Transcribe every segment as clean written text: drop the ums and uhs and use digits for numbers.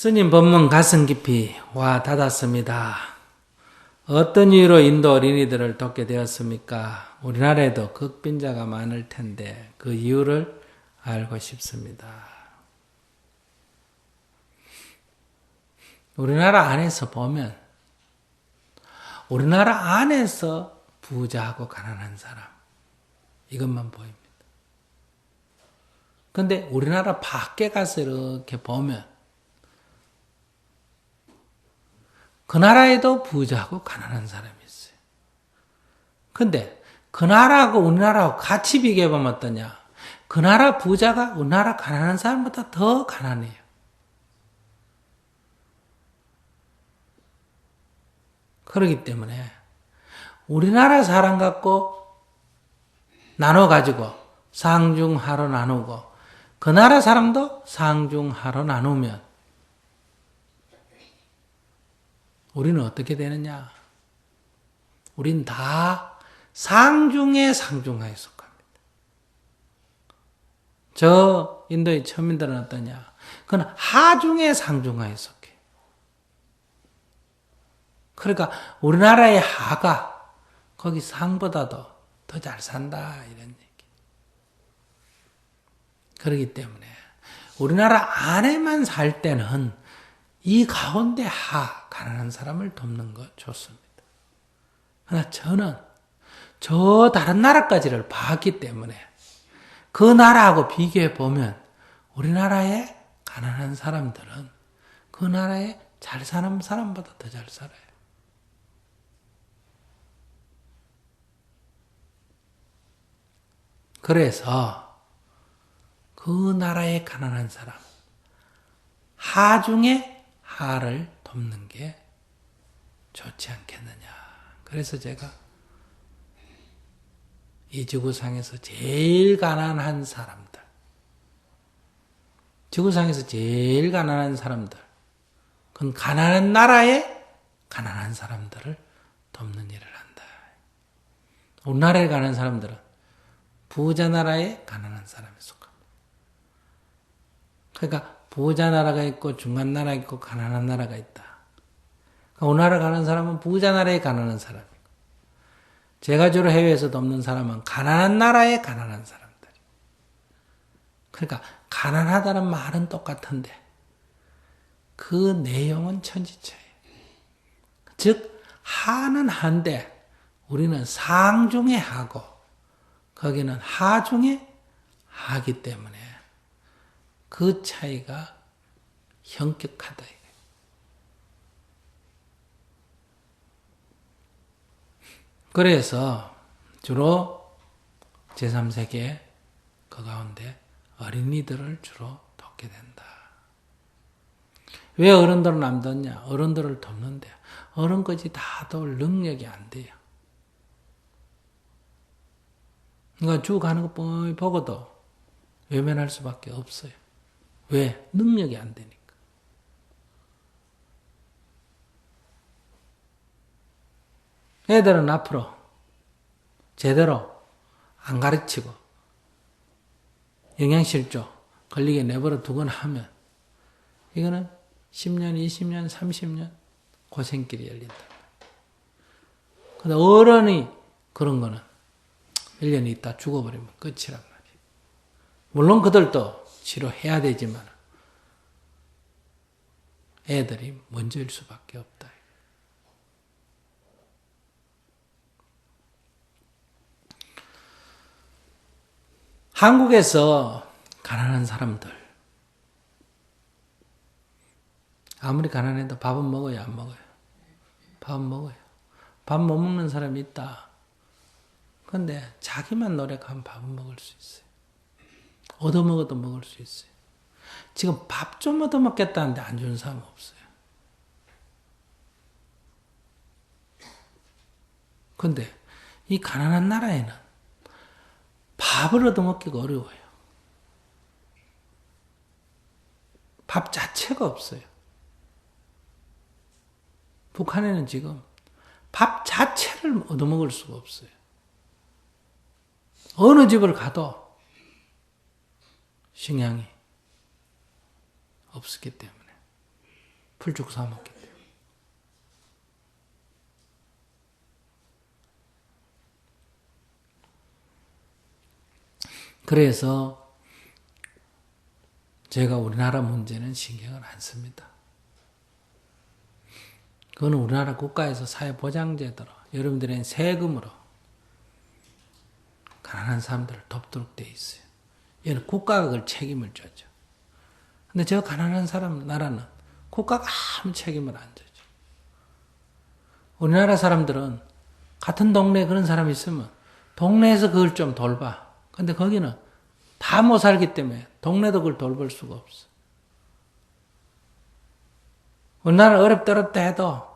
스님 법문 가슴 깊이 와 닿았습니다. 어떤 이유로 인도 어린이들을 돕게 되었습니까? 우리나라에도 극빈자가 많을 텐데 그 이유를 알고 싶습니다. 우리나라 안에서 보면 우리나라 안에서 부자하고 가난한 사람 이것만 보입니다. 근데 우리나라 밖에 가서 이렇게 보면 그 나라에도 부자하고 가난한 사람이 있어요. 근데 그 나라하고 우리나라하고 같이 비교해보면 어떠냐? 그 나라 부자가 우리나라 가난한 사람보다 더 가난해요. 그렇기 때문에 우리나라 사람 갖고 나눠가지고 상중하로 나누고 그 나라 사람도 상중하로 나누면 우리는 어떻게 되느냐? 우린 다 상중에 상중하에 속합니다. 저 인도의 천민들은 어떠냐? 그건 하중에 상중하에 속해. 그러니까 우리나라의 하가 거기 상보다도 더 잘 산다 이런 얘기. 그렇기 때문에 우리나라 안에만 살 때는 이 가운데 가난한 사람을 돕는 거 좋습니다. 그러나 저는 저 다른 나라까지를 봤기 때문에 그 나라하고 비교해 보면 우리나라의 가난한 사람들은 그 나라에 잘 사는 사람보다 더 잘 살아요. 그래서 그 나라의 가난한 사람, 하 중에 하를 돕는 게 좋지 않겠느냐. 그래서 제가 이 지구상에서 제일 가난한 사람들, 지구상에서 제일 가난한 사람들, 그건 가난한 나라의 가난한 사람들을 돕는 일을 한다. 우리나라에 가난한 사람들은 부자 나라의 가난한 사람에 속합니다. 그러니까 부자 나라가 있고 중간 나라가 있고 가난한 나라가 있다. 그러니까 우리나라 가난한 사람은 부자 나라의 가난한 사람이고 제가 주로 해외에서 돕는 사람은 가난한 나라의 가난한 사람들. 그러니까 가난하다는 말은 똑같은데 그 내용은 천지차이에요. 즉 하는 한데 우리는 상중에 하고 거기는 하중에 하기 때문에 그 차이가 현격하다. 그래서 주로 제3세계 그 가운데 어린이들을 주로 돕게 된다. 왜 어른들은 안 돕냐? 어른들을 돕는데 어른까지 다 도울 능력이 안 돼요. 그러니까 쭉 가는 거 뻔히 보고도 외면할 수밖에 없어요. 왜? 능력이 안 되니까. 애들은 앞으로 제대로 안 가르치고 영양실조 걸리게 내버려 두거나 하면 이거는 10년, 20년, 30년 고생길이 열린다. 근데 어른이 그런 거는 1년 있다 죽어버리면 끝이란 말이에요. 물론 그들도 치료해야 되지만 애들이 먼저일 수밖에 없다. 한국에서 가난한 사람들 아무리 가난해도 밥은 먹어요, 안 먹어요? 밥은 먹어요. 밥 못 먹는 사람이 있다. 근데 자기만 노력하면 밥은 먹을 수 있어요. 얻어먹어도 먹을 수 있어요. 지금 밥 좀 얻어먹겠다는데 안 주는 사람 없어요. 근데 이 가난한 나라에는 밥을 얻어먹기가 어려워요. 밥 자체가 없어요. 북한에는 지금 밥 자체를 얻어먹을 수가 없어요. 어느 집을 가도 식량이 없었기 때문에. 풀죽 사 먹기 때문에. 그래서 제가 우리나라 문제는 신경을 안 씁니다. 그건 우리나라 국가에서 사회보장제도로 여러분들의 세금으로 가난한 사람들을 돕도록 돼 있어요. 얘는 국가가 그걸 책임을 져죠. 근데 저 가난한 나라는 국가가 아무 책임을 안 져죠. 우리나라 사람들은 같은 동네에 그런 사람이 있으면 동네에서 그걸 좀 돌봐. 근데 거기는 다 못 살기 때문에 동네도 그걸 돌볼 수가 없어. 우리나라 어렵다 해도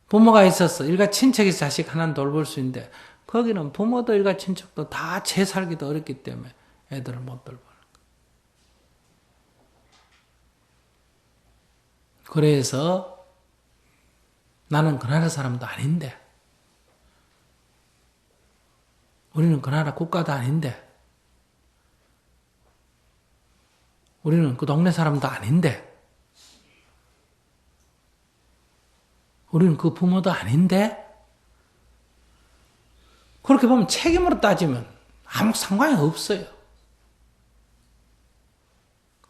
부모가 있었어. 일가 친척이 자식 하나는 돌볼 수 있는데 거기는 부모도 일가 친척도 다 재 살기도 어렵기 때문에 애들을 못 돌보는 거야. 그래서 나는 그 나라 사람도 아닌데 우리는 그 나라 국가도 아닌데 우리는 그 동네 사람도 아닌데 우리는 그 부모도 아닌데 그렇게 보면 책임으로 따지면 아무 상관이 없어요.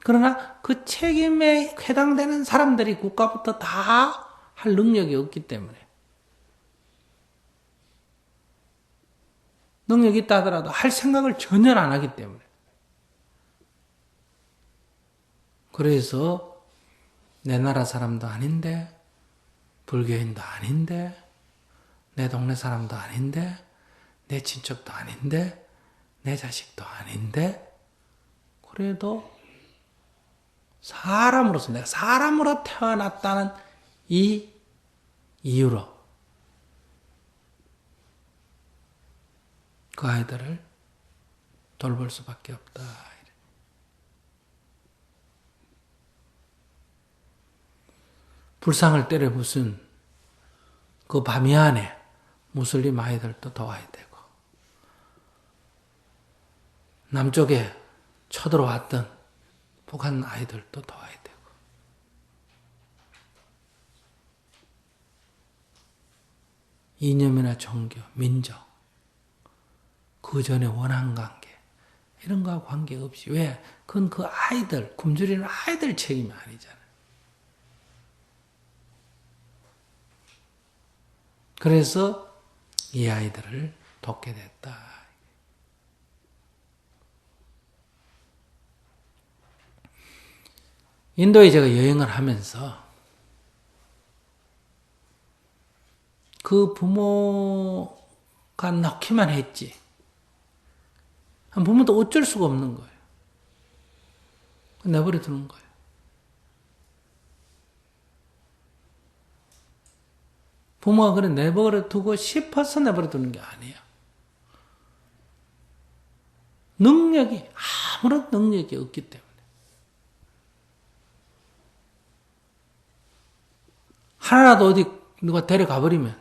그러나 그 책임에 해당되는 사람들이 국가부터 다 할 능력이 없기 때문에 능력이 있다 하더라도 할 생각을 전혀 안 하기 때문에 그래서 내 나라 사람도 아닌데 불교인도 아닌데 내 동네 사람도 아닌데 내 친척도 아닌데 내 자식도 아닌데 그래도 사람으로서 내가 사람으로 태어났다는 이 이유로 그 아이들을 돌볼 수밖에 없다. 불상을 때려 부순 그 바미안에 무슬림 아이들도 도와야 되고 남쪽에 쳐들어왔던 북한 아이들도 도와야 되고 이념이나 종교, 민족 그 전에 원한관계 이런 거와 관계없이 왜? 그건 그 아이들 굶주리는 아이들 책임이 아니잖아요. 그래서 이 아이들을 돕게 됐다. 인도에 제가 여행을 하면서 그 부모가 낳기만 했지. 부모도 어쩔 수가 없는 거예요. 내버려 두는 거예요. 부모가 그래 내버려 두고 싶어서 내버려 두는 게 아니야. 능력이 아무런 능력이 없기 때문에. 하나라도 어디 누가 데려가 버리면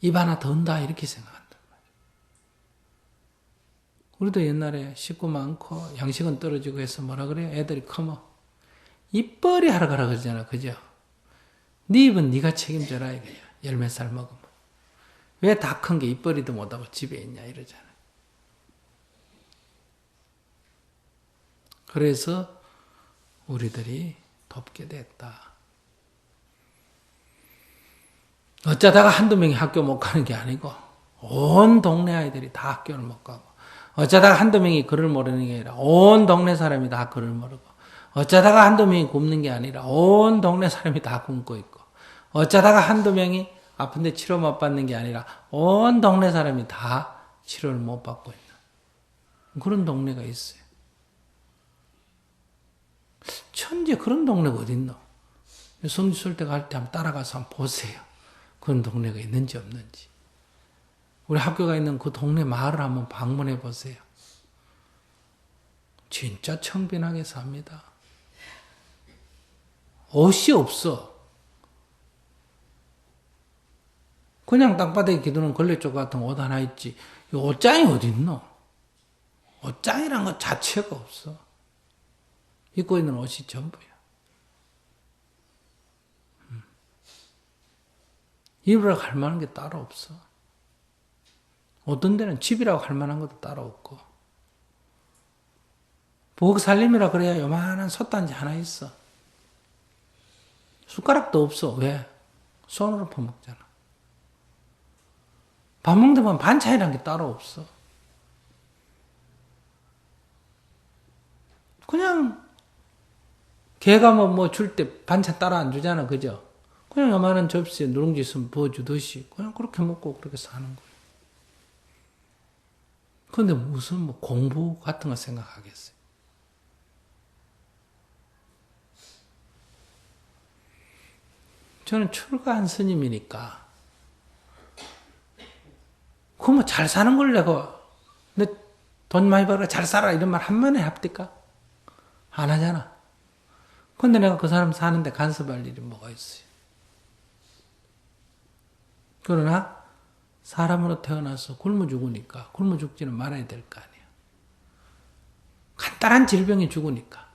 입 하나 더 온다 이렇게 생각한단 말이야. 우리도 옛날에 식구 많고 양식은 떨어지고 해서 뭐라 그래요? 애들이 커면 입벌이 하러 가라 그러잖아. 그죠? 네 입은 네가 책임져라 이거야. 10몇 살 먹으면. 왜 다 큰 게 입벌이도 못하고 집에 있냐 이러잖아. 그래서 우리들이 돕게 됐다. 어쩌다가 한두 명이 학교 못 가는 게 아니고 온 동네 아이들이 다 학교를 못 가고 어쩌다가 한두 명이 글을 모르는 게 아니라 온 동네 사람이 다 글을 모르고 어쩌다가 한두 명이 굶는 게 아니라 온 동네 사람이 다 굶고 있고 어쩌다가 한두 명이 아픈데 치료 못 받는 게 아니라 온 동네 사람이 다 치료를 못 받고 있는 그런 동네가 있어요. 천재 그런 동네가 어딨노? 성지술대 갈 때 한번 따라가서 한번 보세요. 그런 동네가 있는지 없는지. 우리 학교가 있는 그 동네 마을을 한번 방문해 보세요. 진짜 청빈하게 삽니다. 옷이 없어. 그냥 땅바닥에 기두는 걸레쪽 같은 옷 하나 있지. 이 옷장이 어딨노? 옷장이란 것 자체가 없어. 입고 있는 옷이 전부야. 입으라고 할 만한 게 따로 없어. 어떤 데는 집이라고 할 만한 것도 따로 없고. 부엌 살림이라 그래야 요만한 솥단지 하나 있어. 숟가락도 없어. 왜? 손으로 퍼먹잖아. 밥 먹다 보면 반찬이란 게 따로 없어. 그냥 걔가 뭐 줄 때 반찬 따로 안 주잖아. 그죠? 그냥 요만한 접시에 누룽지 있으면 부어주듯이 그냥 그렇게 먹고 그렇게 사는 거예요. 그런데 무슨 뭐 공부 같은 거 생각하겠어요? 저는 출가한 스님이니까 그 뭐 잘 사는 걸 내가 내 돈 많이 벌어 잘 살아 이런 말 한마디에 합니까? 안 하잖아. 근데 내가 그 사람 사는데 간섭할 일이 뭐가 있어요? 그러나 사람으로 태어나서 굶어 죽으니까 굶어 죽지는 말아야 될 거 아니에요. 간단한 질병에 죽으니까.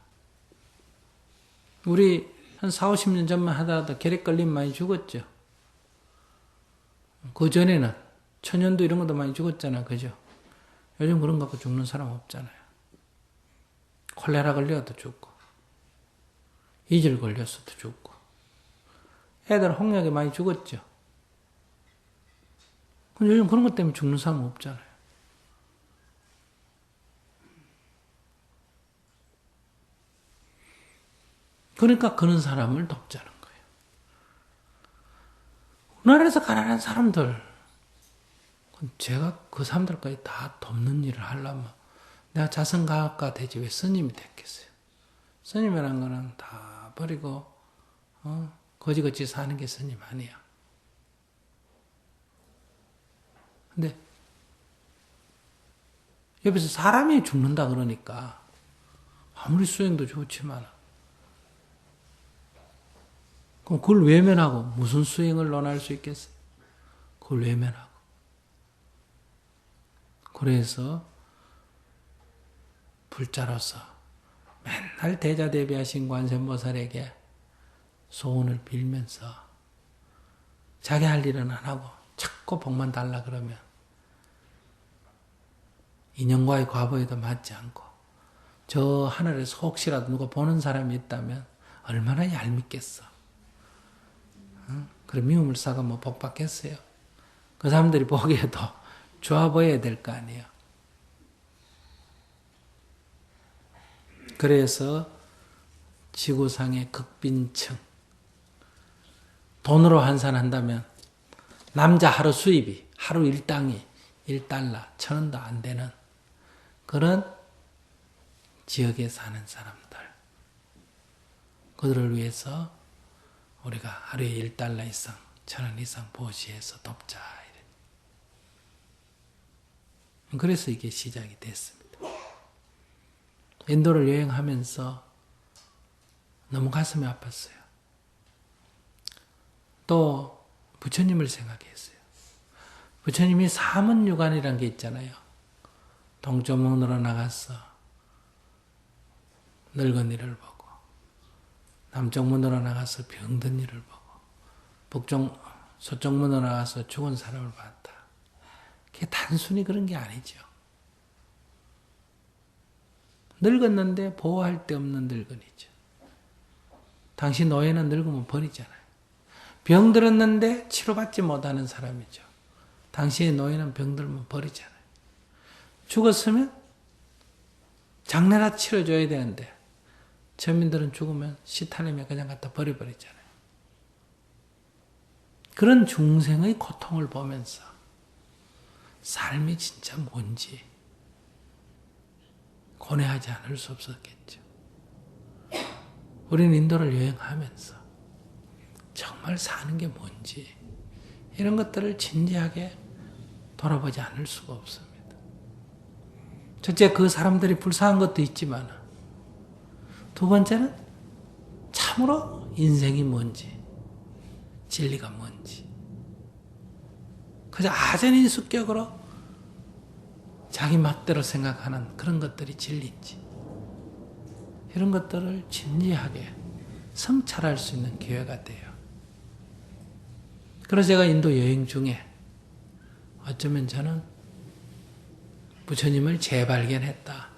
우리 한 4, 50년 전만 하다 결핵 걸리면 많이 죽었죠. 그 전에는 천연두 이런 것도 많이 죽었잖아. 그죠? 요즘 그런 거 갖고 죽는 사람 없잖아요. 콜레라 걸려도 죽고 이질 걸렸어도 죽고 애들 홍역에 많이 죽었죠. 근데 요즘 그런 것 때문에 죽는 사람 없잖아요. 그러니까 그런 사람을 돕자는 거예요. 우리나라에서 가난한 사람들, 제가 그 사람들까지 다 돕는 일을 하려면 내가 자선가학가 되지 왜 스님이 됐겠어요? 스님이라는 거는 다 버리고 거지같이 사는 게 스님 아니야. 근데 옆에서 사람이 죽는다 그러니까 아무리 수행도 좋지만 그럼 그걸 외면하고 무슨 수행을 논할 수 있겠어요? 그걸 외면하고. 그래서 불자로서 맨날 대자대비하신 관세음보살에게 소원을 빌면서 자기 할 일은 안 하고 자꾸 복만 달라 그러면 인연과의 과보에도 맞지 않고 저 하늘에서 혹시라도 누가 보는 사람이 있다면 얼마나 얄밉겠어. 그래 미움을 사가 뭐 복 받겠어요. 그 사람들이 보기에도 좋아 보여야 될 거 아니에요. 그래서 지구상의 극빈층 돈으로 환산한다면 남자 하루 수입이 하루 일당이 1달러 1,000원도 안 되는 그런 지역에 사는 사람들 그들을 위해서 우리가 하루에 1달러 이상 1,000원 이상 보시해서 돕자. 그래서 이게 시작이 됐습니다. 인도를 여행하면서 너무 가슴이 아팠어요. 또 부처님을 생각했어요. 부처님이 사문유관이라는 게 있잖아요. 동쪽 문으로 나가서 늙은이를 보고 남쪽 문으로 나가서 병든 이를 보고 서쪽 문으로 나가서 죽은 사람을 봤다. 그게 단순히 그런 게 아니죠. 늙었는데 보호할 데 없는 늙은이죠. 당신 노예는 늙으면 버리잖아요. 병들었는데 치료받지 못하는 사람이죠. 당신의 노예는 병들면 버리잖아요. 죽었으면 장례나 치러줘야 되는데 천민들은 죽으면 시탈림에 그냥 갖다 버려버리잖아요. 그런 중생의 고통을 보면서 삶이 진짜 뭔지 고뇌하지 않을 수 없었겠죠. 우리는 인도를 여행하면서 정말 사는 게 뭔지 이런 것들을 진지하게 돌아보지 않을 수가 없습니다. 첫째, 그 사람들이 불쌍한 것도 있지만 두 번째는 참으로 인생이 뭔지 진리가 뭔지 그저 아전인 습격으로 자기 맛대로 생각하는 그런 것들이 진리인지 이런 것들을 진지하게 성찰할 수 있는 기회가 돼요. 그래서 제가 인도 여행 중에 어쩌면 저는 부처님을 재발견했다.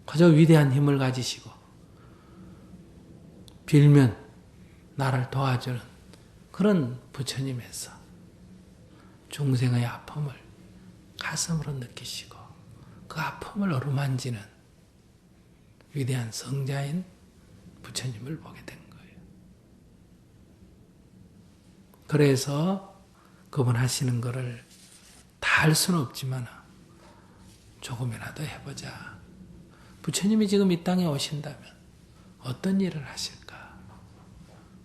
그저 위대한 힘을 가지시고 빌면 나를 도와주는 그런 부처님에서 중생의 아픔을 가슴으로 느끼시고 그 아픔을 어루만지는 위대한 성자인 부처님을 보게 된 거예요. 그래서 그분 하시는 거를 다 할 수는 없지만 조금이라도 해보자. 부처님이 지금 이 땅에 오신다면 어떤 일을 하실까?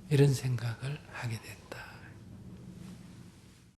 이런 생각을 하게 됐죠.